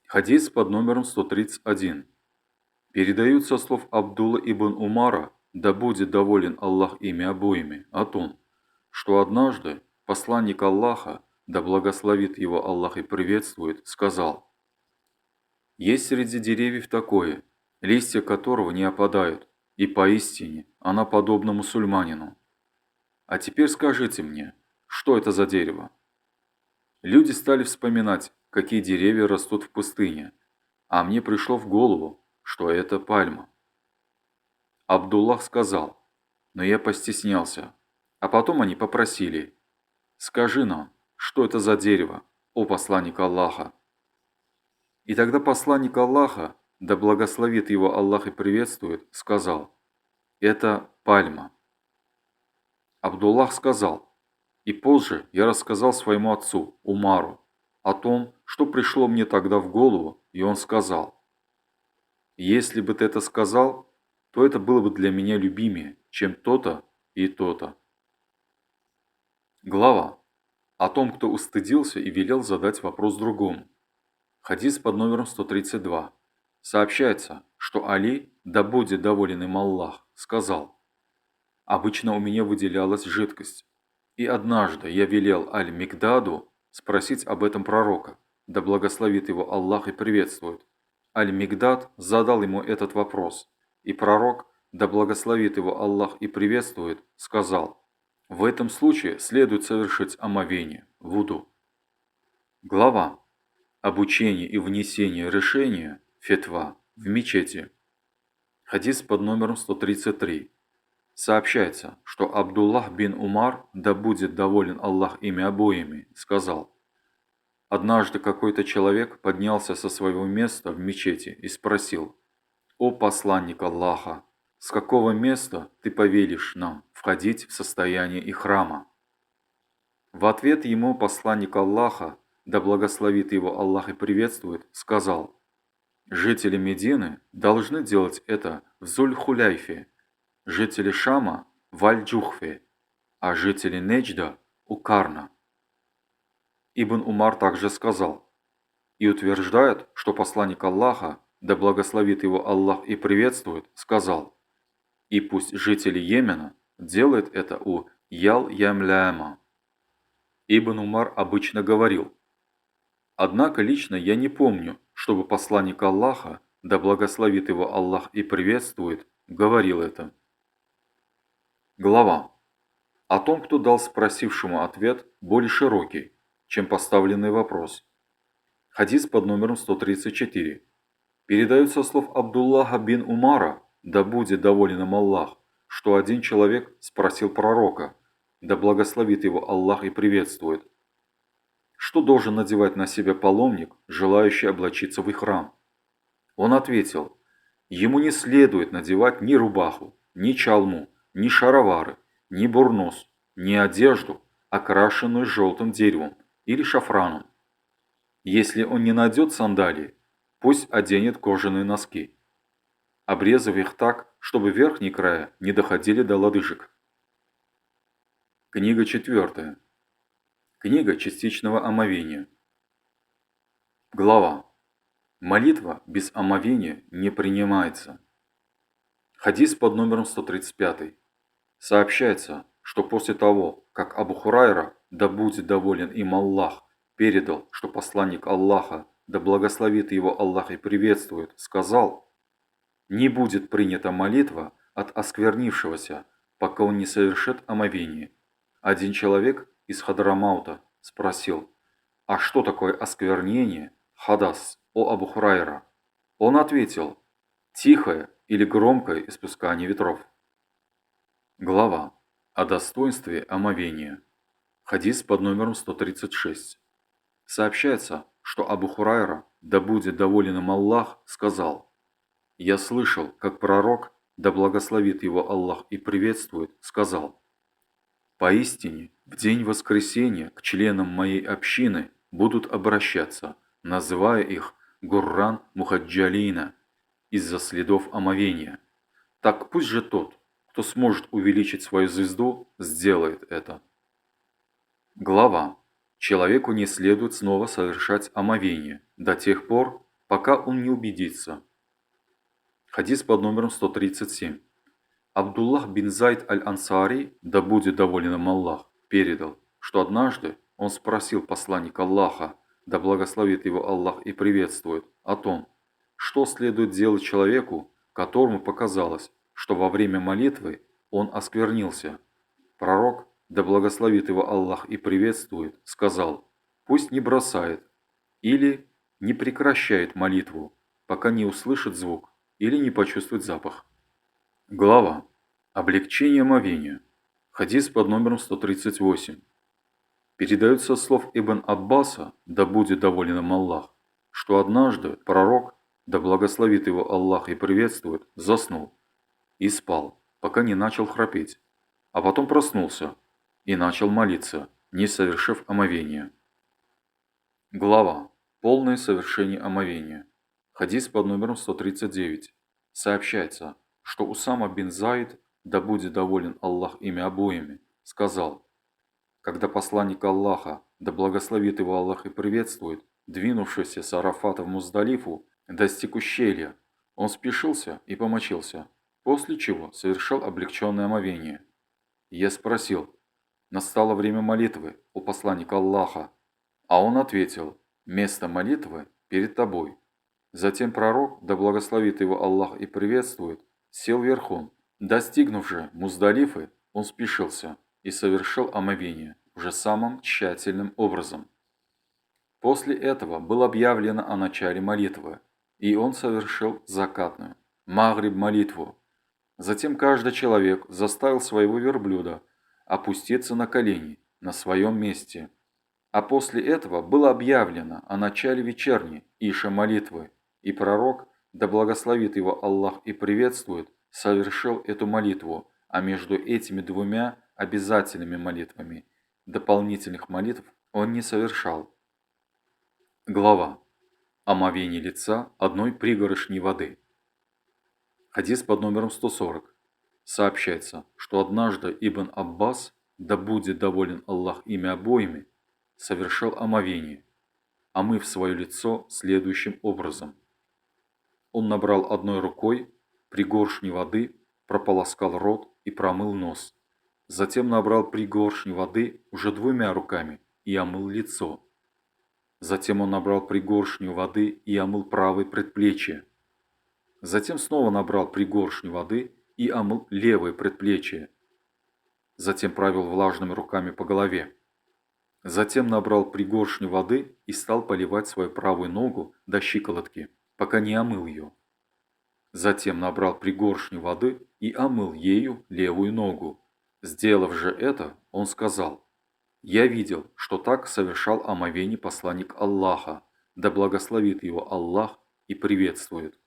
Хадис под номером 131. Передают со слов Абдулла ибн Умара, да будет доволен Аллах ими обоими, о том, что однажды посланник Аллаха, да благословит его Аллах и приветствует, сказал: «Есть среди деревьев такое, листья которого не опадают, и поистине она подобна мусульманину. А теперь скажите мне, что это за дерево?» Люди стали вспоминать, какие деревья растут в пустыне, а мне пришло в голову, что это пальма. Абдуллах сказал, но я постеснялся. А потом они попросили: «Скажи нам, что это за дерево, о посланник Аллаха?» И тогда посланник Аллаха, да благословит его Аллах и приветствует, сказал: «Это пальма». Абдуллах сказал: «И позже я рассказал своему отцу, Умару, о том, что пришло мне тогда в голову, и он сказал: если бы ты это сказал, то это было бы для меня любимее, чем то-то и то-то». Глава о том, кто устыдился и велел задать вопрос другому. Хадис под номером 132. Сообщается, что Али, да будет доволен им Аллах, сказал: «Обычно у меня выделялась жидкость, и однажды я велел Аль-Мигдаду спросить об этом пророка, да благословит его Аллах и приветствует. Аль-Мигдад задал ему этот вопрос, и пророк, да благословит его Аллах и приветствует, сказал: в этом случае следует совершить омовение, вуду». Глава обучение и внесение решения, фетва, в мечети. Хадис под номером 133. Сообщается, что Абдуллах бин Умар, да будет доволен Аллах ими обоими, сказал: однажды какой-то человек поднялся со своего места в мечети и спросил: «О посланник Аллаха, с какого места ты повелишь нам входить в состояние ихрама?» В ответ ему посланник Аллаха, да благословит его Аллах и приветствует, сказал: «Жители Медины должны делать это в Зуль-Хуляйфе, жители Шама в Аль-Джухфе, а жители Неджда у Карна». Ибн Умар также сказал: и утверждает, что посланник Аллаха, да благословит его Аллах и приветствует, сказал: и пусть жители Йемена делают это у Ял-Ямляма. Ибн Умар обычно говорил: однако лично я не помню, чтобы посланник Аллаха, да благословит его Аллах и приветствует, говорил это. Глава о том, кто дал спросившему ответ более широкий, чем поставленный вопрос. Хадис под номером 134. Передают со слов Абдуллаха бин Умара, да будет доволен им Аллах, что один человек спросил пророка, да благословит его Аллах и приветствует: что должен надевать на себя паломник, желающий облачиться в ихрам? Он ответил: ему не следует надевать ни рубаху, ни чалму, ни шаровары, ни бурнос, ни одежду, окрашенную желтым деревом или шафраном. Если он не найдет сандалии, пусть оденет кожаные носки, обрезав их так, чтобы верхние края не доходили до лодыжек. Книга 4. Книга частичного омовения. Глава. Молитва без омовения не принимается. Хадис под номером 135. Сообщается, что после того, как Абу Хурайра, да будет доволен им Аллах, передал, что посланник Аллаха, да благословит его Аллах и приветствует, сказал: не будет принята молитва от осквернившегося, пока он не совершит омовение. Один человек из Хадрамаута спросил: а что такое осквернение, хадас, о Абу Хурайра? Он ответил: тихое или громкое испускание ветров. Глава о достоинстве омовения. Хадис под номером 136. Сообщается, что Абу Хурайра, да будет доволен им Аллах, сказал: я слышал, как пророк, да благословит его Аллах и приветствует, сказал: поистине, в день воскресения к членам моей общины будут обращаться, называя их Гурран Мухаджалина, из-за следов омовения. Так пусть же тот, кто сможет увеличить свою звезду, сделает это. Глава. Человеку не следует снова совершать омовение до тех пор, пока он не убедится. Хадис под номером 137. Абдуллах бин Зайд аль-Ансари, да будет доволен им Аллах, передал, что однажды он спросил посланника Аллаха, да благословит его Аллах и приветствует, о том, что следует делать человеку, которому показалось, что во время молитвы он осквернился. Пророк, да благословит его Аллах и приветствует, сказал, пусть не бросает или не прекращает молитву, пока не услышит звук или не почувствует запах. Глава. Облегчение омовения. Хадис под номером 138. Передается со слов Ибн Аббаса, да будет доволен им Аллах, что однажды пророк, да благословит его Аллах и приветствует, заснул и спал, пока не начал храпеть, а потом проснулся и начал молиться, не совершив омовения. Глава. Полное совершение омовения. Хадис под номером 139. Сообщается, что Усама бин Заид, да будет доволен Аллах ими обоими, сказал, когда посланник Аллаха, да благословит его Аллах и приветствует, двинувшийся с Арафата в Муздалифу, достиг ущелья, он спешился и помочился, после чего совершал облегченное омовение. Я спросил, настало время молитвы у посланника Аллаха, а он ответил, место молитвы перед тобой. Затем пророк, да благословит его Аллах и приветствует, сел верхом. Достигнув же Муздалифы, он спешился и совершил омовение уже самым тщательным образом. После этого было объявлено о начале молитвы, и он совершил закатную, магриб молитву. Затем каждый человек заставил своего верблюда опуститься на колени на своем месте. А после этого было объявлено о начале вечерней Иша молитвы, и пророк, да благословит его Аллах и приветствует, совершил эту молитву, а между этими двумя обязательными молитвами дополнительных молитв он не совершал. Глава. Омовение лица одной пригоршней воды. Хадис под номером 140. Сообщается, что однажды Ибн Аббас, да будет доволен Аллах ими обоими, совершил омовение, омыв свое лицо следующим образом. Он набрал одной рукой пригоршни воды, прополоскал рот и промыл нос. Затем набрал пригоршни воды уже двумя руками и омыл лицо. Затем он набрал пригоршню воды и омыл правое предплечье. Затем снова набрал пригоршню воды и омыл левое предплечье. Затем провел влажными руками по голове. Затем набрал пригоршню воды и стал поливать свою правую ногу до щиколотки, пока не омыл ее. Затем набрал пригоршню воды и омыл ею левую ногу. Сделав же это, он сказал, «Я видел, что так совершал омовение посланник Аллаха, да благословит его Аллах и приветствует».